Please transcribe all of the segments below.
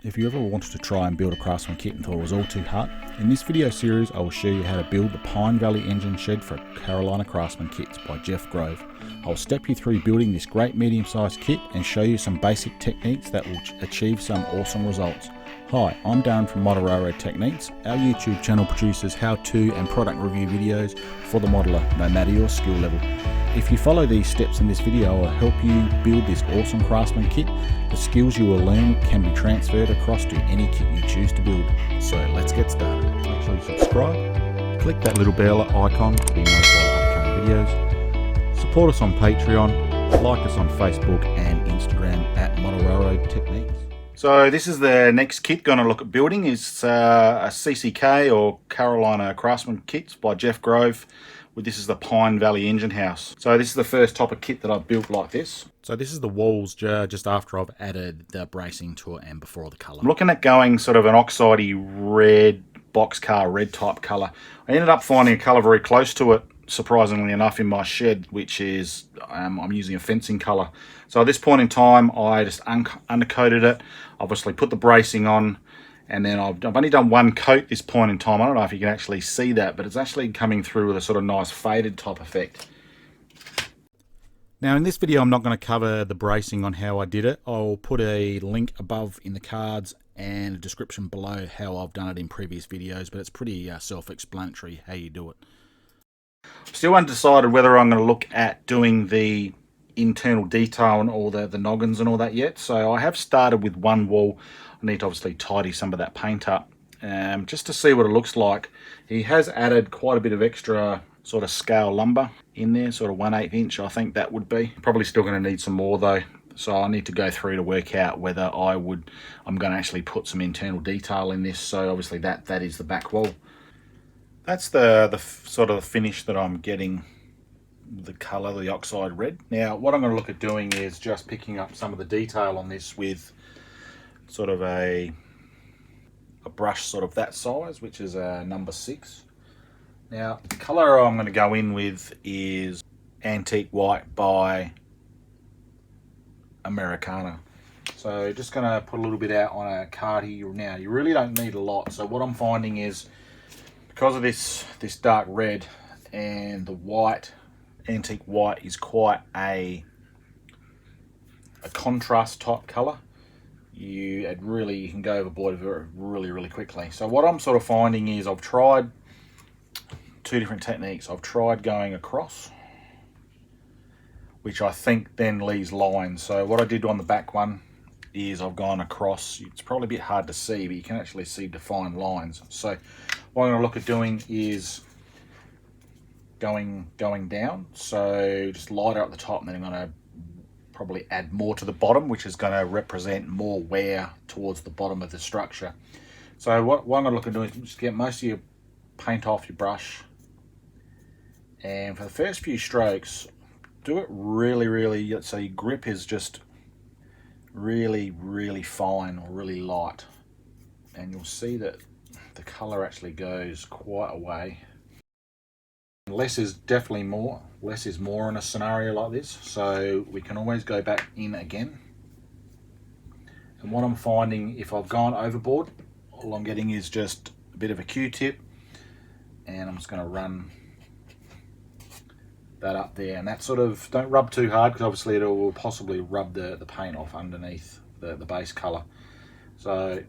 If you ever wanted to try and build a Craftsman kit and thought it was all too hard, in this video series I will show you how to build the Pine Valley engine shed for Carolina Craftsman Kits by Jeff Grove. I will step you through building this great medium-sized kit and show you some basic techniques that will achieve some awesome results. Hi, I'm Darren from Model Railroad Techniques. Our YouTube channel produces how-to and product review videos for the modeler, no matter your skill level. If you follow these steps in this video, I'll help you build this awesome Craftsman kit. The skills you will learn can be transferred across to any kit you choose to build. So let's get started. Make sure you subscribe, click that little bell icon to be notified of upcoming videos. Support us on Patreon, like us on Facebook and Instagram at Model Railroad Techniques. So this is the next kit going to look at building. It's a CCK or Carolina Craftsman Kits by Jeff Grove. This is the Pine Valley engine house. So this is the first type of kit that I've built like this. So this is the walls just after I've added the bracing to it and before the colour. I'm looking at going sort of an oxidey red, boxcar red type colour. I ended up finding a colour very close to it, surprisingly enough, in my shed, which is, I'm using a fencing colour. So at this point in time, I just undercoated it, obviously put the bracing on, and then I've only done one coat at this point in time. I don't know if you can actually see that, but it's actually coming through with a sort of nice faded type effect. Now in this video, I'm not going to cover the bracing on how I did it. I'll put a link above in the cards and a description below how I've done it in previous videos, but it's pretty self-explanatory how you do it. Still undecided whether I'm going to look at doing the internal detail and all the noggins and all that yet. So I have started with one wall. I need to obviously tidy some of that paint up just to see what it looks like. He has added quite a bit of extra sort of scale lumber in there, sort of 1/8 inch I think that would be. Probably still going to need some more though. So I need to go through to work out whether I'm going to actually put some internal detail in this. So obviously that is the back wall. That's the sort of the finish that I'm getting, the colour, the oxide red. Now what I'm going to look at doing is just picking up some of the detail on this with sort of a brush sort of that size, which is a number 6. Now the colour I'm going to go in with is Antique White by Americana. So just going to put a little bit out on a card here. Now you really don't need a lot. So what I'm finding is, because of this dark red and the white, Antique White is quite a contrast type colour. You can go overboard really quickly. So what I'm sort of finding is I've tried two different techniques. I've tried going across, which I think then leaves lines. So what I did on the back one is I've gone across. It's probably a bit hard to see, but you can actually see defined lines. So what I'm going to look at doing is going down. So just lighter at the top, and then I'm going to probably add more to the bottom, which is going to represent more wear towards the bottom of the structure. So what I'm going to look at doing is just get most of your paint off your brush, and for the first few strokes do it really so your grip is just really fine or really light, and you'll see that the color actually goes quite a way. Less is definitely more. Less is more in a scenario like this, so we can always go back in again. And what I'm finding, if I've gone overboard, all I'm getting is just a bit of a Q-tip, and I'm just going to run that up there. And that sort of, don't rub too hard, because obviously it will possibly rub the paint off underneath the base color. So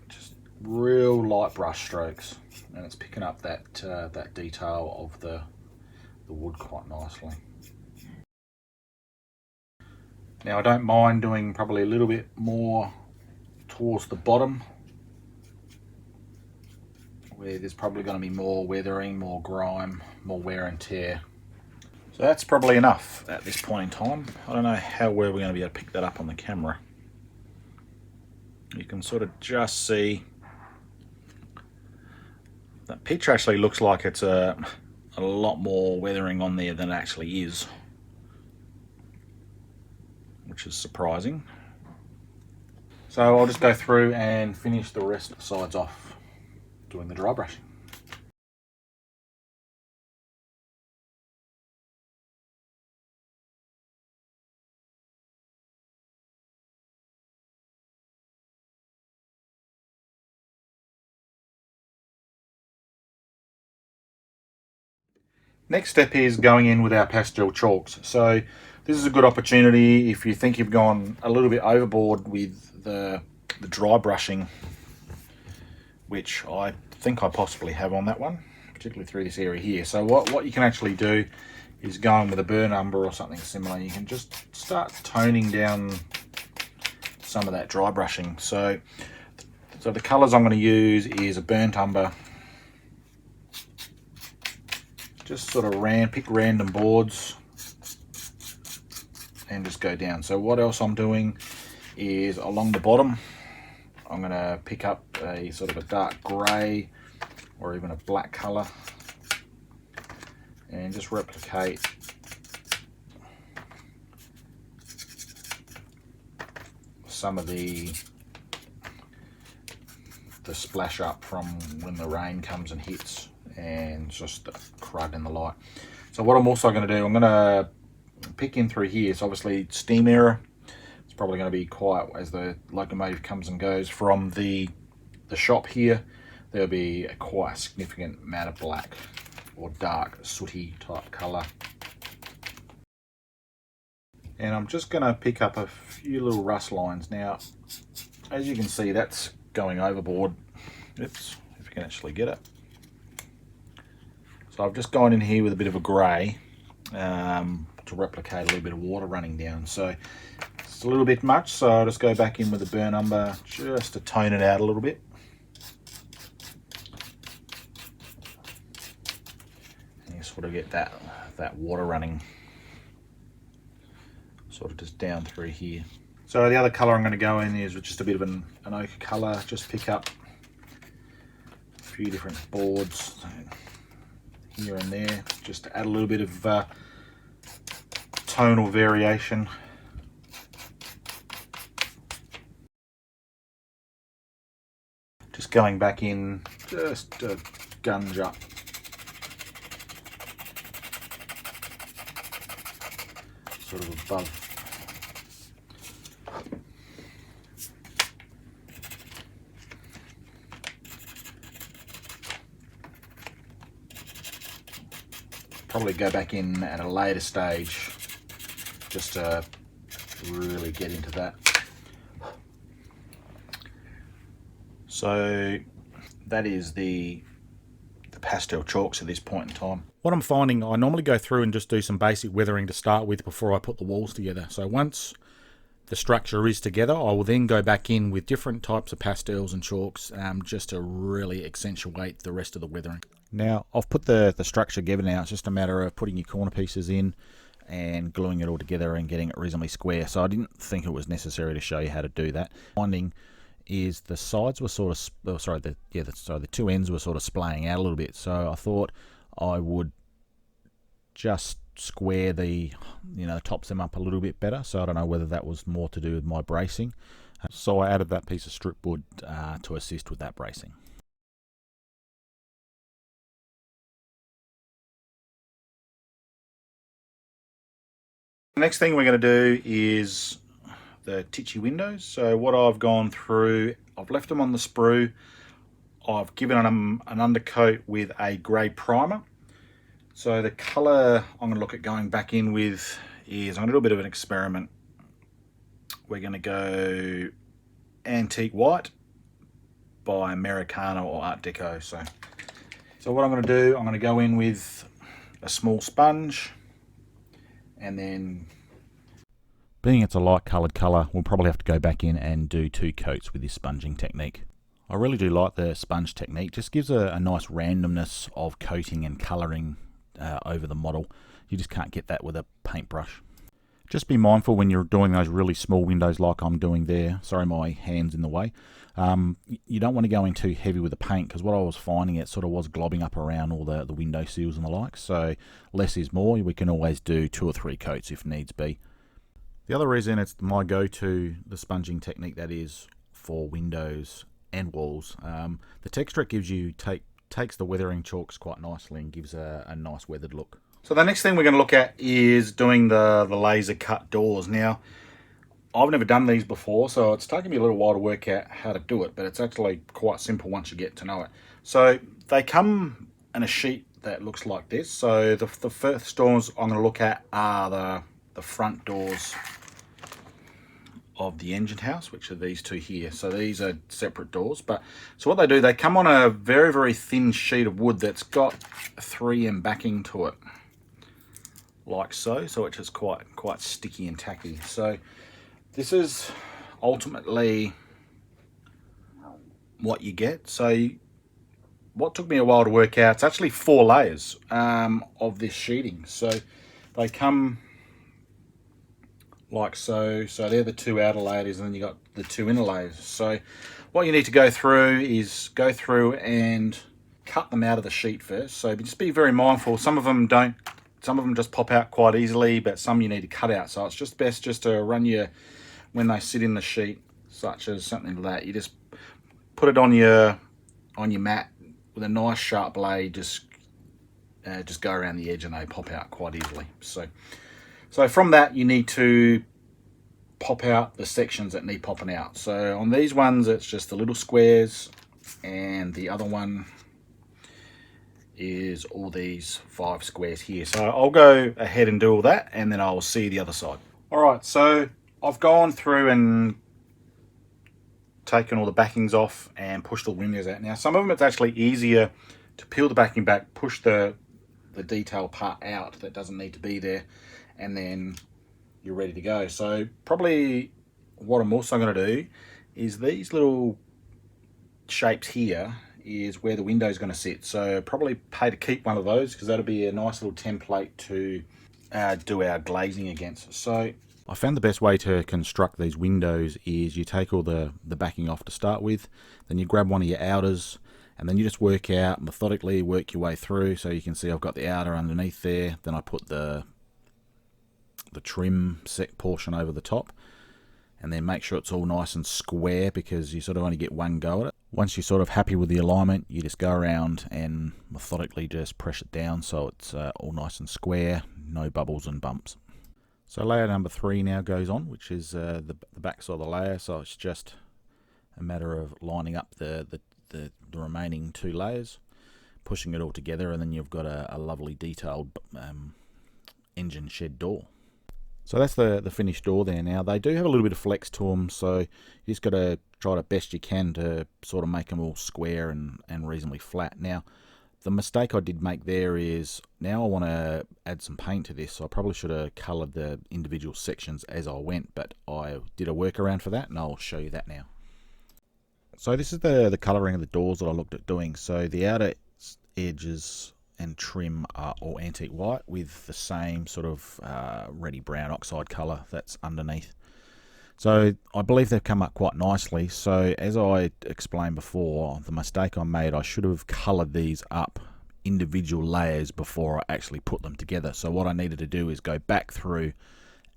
just real light brush strokes, and it's picking up that detail of the wood quite nicely. Now I don't mind doing probably a little bit more towards the bottom, where there's probably going to be more weathering, more grime, more wear and tear. So that's probably enough at this point in time. I don't know how well we're going to be able to pick that up on the camera. You can sort of just see that picture actually looks like it's a lot more weathering on there than it actually is, which is surprising. So I'll just go through and finish the rest of the sides off doing the dry brushing. Next step is going in with our pastel chalks. So this is a good opportunity if you think you've gone a little bit overboard with the dry brushing, which I think I possibly have on that one, particularly through this area here. So what you can actually do is go in with a burn umber or something similar. You can just start toning down some of that dry brushing. So the colours I'm going to use is a burnt umber. Just sort of pick random boards and just go down. So what else I'm doing is along the bottom, I'm going to pick up a sort of a dark grey or even a black colour and just replicate some of the splash up from when the rain comes and hits, and just the crud in the light. So what I'm also going to do, I'm going to pick in through here. So obviously steam error, it's probably going to be quite, as the locomotive comes and goes from the shop here, there'll be quite a significant amount of black or dark sooty type colour. And I'm just going to pick up a few little rust lines. Now, as you can see, that's going overboard. Oops, if you can actually get it. So I've just gone in here with a bit of a grey to replicate a little bit of water running down. So it's a little bit much, so I'll just go back in with a burn umber just to tone it out a little bit. And you sort of get that water running sort of just down through here. So the other colour I'm going to go in is just a bit of an ochre colour. Just pick up a few different boards here and there, just to add a little bit of tonal variation. Just going back in, just to gunge up sort of above. Probably go back in at a later stage just to really get into that. So that is the pastel chalks at this point in time. What I'm finding, I normally go through and just do some basic weathering to start with before I put the walls together. So once the structure is together, I will then go back in with different types of pastels and chalks just to really accentuate the rest of the weathering. Now, I've put the structure together now. It's just a matter of putting your corner pieces in and gluing it all together and getting it reasonably square. So I didn't think it was necessary to show you how to do that. Finding is the sides were sort of, the two ends were sort of splaying out a little bit. So I thought I would just square the tops them up a little bit better. So I don't know whether that was more to do with my bracing. So I added that piece of strip wood to assist with that bracing. The next thing we're going to do is the titchy windows. So what I've gone through, I've left them on the sprue. I've given them an undercoat with a grey primer. So the colour I'm going to look at going back in with is, I'm going to do a bit of an experiment. We're going to go Antique White by Americana or Art Deco. So what I'm going to do, I'm going to go in with a small sponge, and then, being it's a light coloured colour, we'll probably have to go back in and do 2 coats with this sponging technique. I really do like the sponge technique. Just gives a nice randomness of coating and colouring over the model. You just can't get that with a paintbrush. Just be mindful when you're doing those really small windows like I'm doing there. Sorry, my hand's in the way. You don't want to go in too heavy with the paint, because what I was finding, it sort of was globbing up around all the window sills and the like. So less is more. We can always do 2 or 3 coats if needs be. The other reason it's my go-to, the sponging technique, that is for windows and walls. The texture it gives you takes the weathering chalks quite nicely and gives a nice weathered look. So the next thing we're going to look at is doing the laser cut doors. Now, I've never done these before, so it's taken me a little while to work out how to do it, but it's actually quite simple once you get to know it. So they come in a sheet that looks like this. So the first doors I'm going to look at are the front doors of the engine house, which are these two here. So these are separate doors, but so what they do, they come on a very, very thin sheet of wood that's got 3M backing to it, like so, so it's just quite sticky and tacky. So this is ultimately what you get. So what took me a while to work out, it's actually 4 layers of this sheeting. So they come like so. So they're the 2 outer layers, and then you got the 2 inner layers. So what you need to go through is go through and cut them out of the sheet first. So just be very mindful. Some of them don't. Some of them just pop out quite easily, but some you need to cut out. So it's just best just to run when they sit in the sheet, such as something like that, you just put it on your mat with a nice sharp blade. Just go around the edge, and they pop out quite easily. So from that, you need to pop out the sections that need popping out. So on these ones, it's just the little squares, and the other one is all these 5 squares here. So I'll go ahead and do all that, and then I'll see the other side. All right, so I've gone through and taken all the backings off and pushed all the windows out. Now, some of them it's actually easier to peel the backing back, push the detail part out that doesn't need to be there, and then you're ready to go. So probably what I'm also going to do is these little shapes here is where the window is going to sit. So probably pay to keep one of those, because that'll be a nice little template to do our glazing against. So I found the best way to construct these windows is you take all the backing off to start with, then you grab one of your outers, and then you just work out methodically, work your way through. So you can see I've got the outer underneath there, then I put the trim set portion over the top, and then make sure it's all nice and square, because you sort of only get one go at it. Once you're sort of happy with the alignment, you just go around and methodically just press it down so it's all nice and square, no bubbles and bumps. So layer number 3 now goes on, which is the back side of the layer. So it's just a matter of lining up the remaining 2 layers, pushing it all together, and then you've got a lovely detailed engine shed door. So that's the finished door there. Now they do have a little bit of flex to them, so you just got to try the best you can to sort of make them all square and reasonably flat. Now the mistake I did make there is, now I want to add some paint to this, so I probably should have coloured the individual sections as I went, but I did a workaround for that, and I'll show you that now. So this is the colouring of the doors that I looked at doing. So the outer edges and trim are all antique white with the same sort of reddy brown oxide colour that's underneath. So I believe they've come up quite nicely. So as I explained before, the mistake I made, I should have coloured these up individual layers before I actually put them together. So what I needed to do is go back through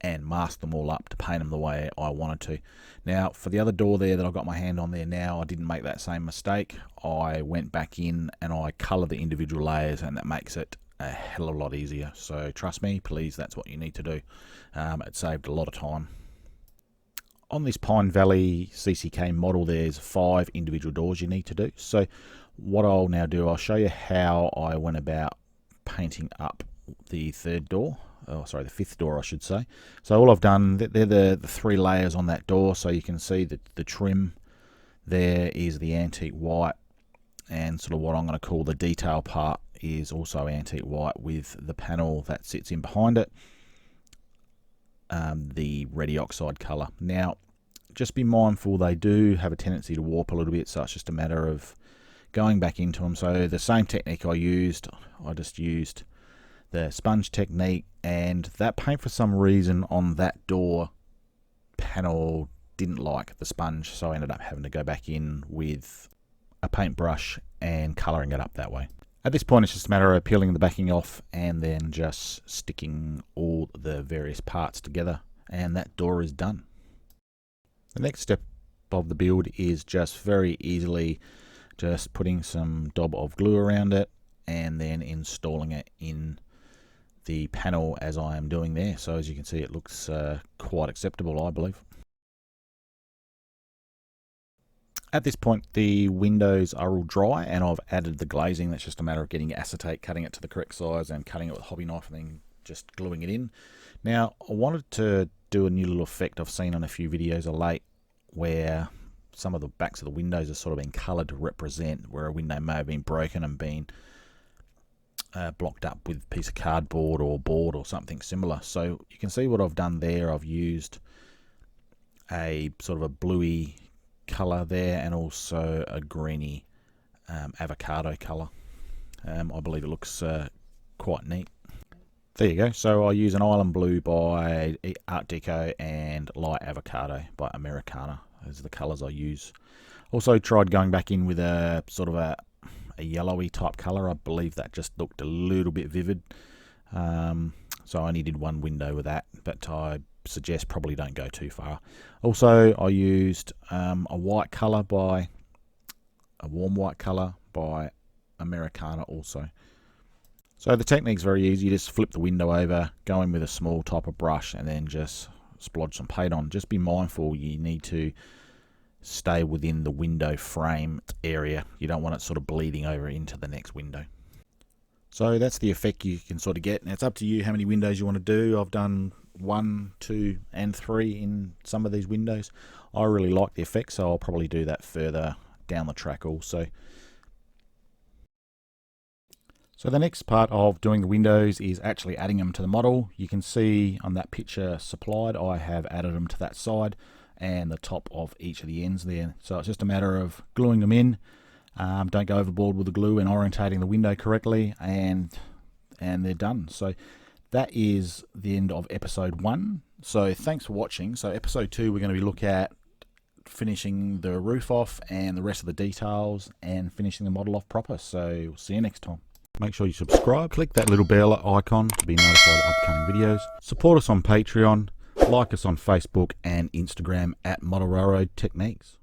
and mask them all up to paint them the way I wanted to. Now for the other door there that I've got my hand on there now, I didn't make that same mistake. I went back in and I coloured the individual layers, and that makes it a hell of a lot easier. So trust me, please, that's what you need to do. It saved a lot of time. On this Pine Valley CCK model, there's 5 individual doors you need to do. So what I'll now do, I'll show you how I went about painting up the 3rd door. Oh, sorry, the 5th door, I should say. So all I've done, they're the 3 layers on that door. So you can see that the trim there is the antique white, and sort of what I'm going to call the detail part is also antique white, with the panel that sits in behind it, the reddy oxide colour. Now, just be mindful, they do have a tendency to warp a little bit, so it's just a matter of going back into them. So the same technique I just used the sponge technique, and that paint for some reason on that door panel didn't like the sponge, so I ended up having to go back in with a paintbrush and colouring it up that way. At this point, it's just a matter of peeling the backing off and then just sticking all the various parts together, and that door is done. The next step of the build is just very easily just putting some dob of glue around it and then installing it in the panel as I am doing there. So as you can see, it looks quite acceptable, I believe. At this point, the windows are all dry and I've added the glazing. That's just a matter of getting acetate, cutting it to the correct size and cutting it with a hobby knife and then just gluing it in. Now, I wanted to do a new little effect I've seen on a few videos of late where some of the backs of the windows are sort of been coloured to represent where a window may have been broken and been blocked up with a piece of cardboard or board or something similar. So you can see what I've done there. I've used a sort of a bluey colour there and also a greeny avocado colour. I believe it looks quite neat. There you go. So I use an island blue by Art Deco and light avocado by Americana. Those are the colours I use. Also tried going back in with a sort of a yellowy type colour. I believe that just looked a little bit vivid. So I only did one window with that, but I suggest probably don't go too far. Also I used a white colour by a warm white colour by Americana also. So the technique's very easy. You just flip the window over, go in with a small type of brush and then just splodge some paint on. Just be mindful you need to stay within the window frame area. You don't want it sort of bleeding over into the next window. So that's the effect you can sort of get. Now it's up to you how many windows you want to do. I've done 1, 2 and 3 in some of these windows. I really like the effect, so I'll probably do that further down the track also. So the next part of doing the windows is actually adding them to the model. You can see on that picture supplied, I have added them to that side and the top of each of the ends there. So it's just a matter of gluing them in. Don't go overboard with the glue and orientating the window correctly, and they're done. So that is the end of episode 1. So thanks for watching. So episode 2, we're going to be looking at finishing the roof off and the rest of the details and finishing the model off proper. So we'll see you next time. Make sure you subscribe, click that little bell icon to be notified of upcoming videos. Support us on Patreon, like us on Facebook and Instagram at Model Railroad Techniques.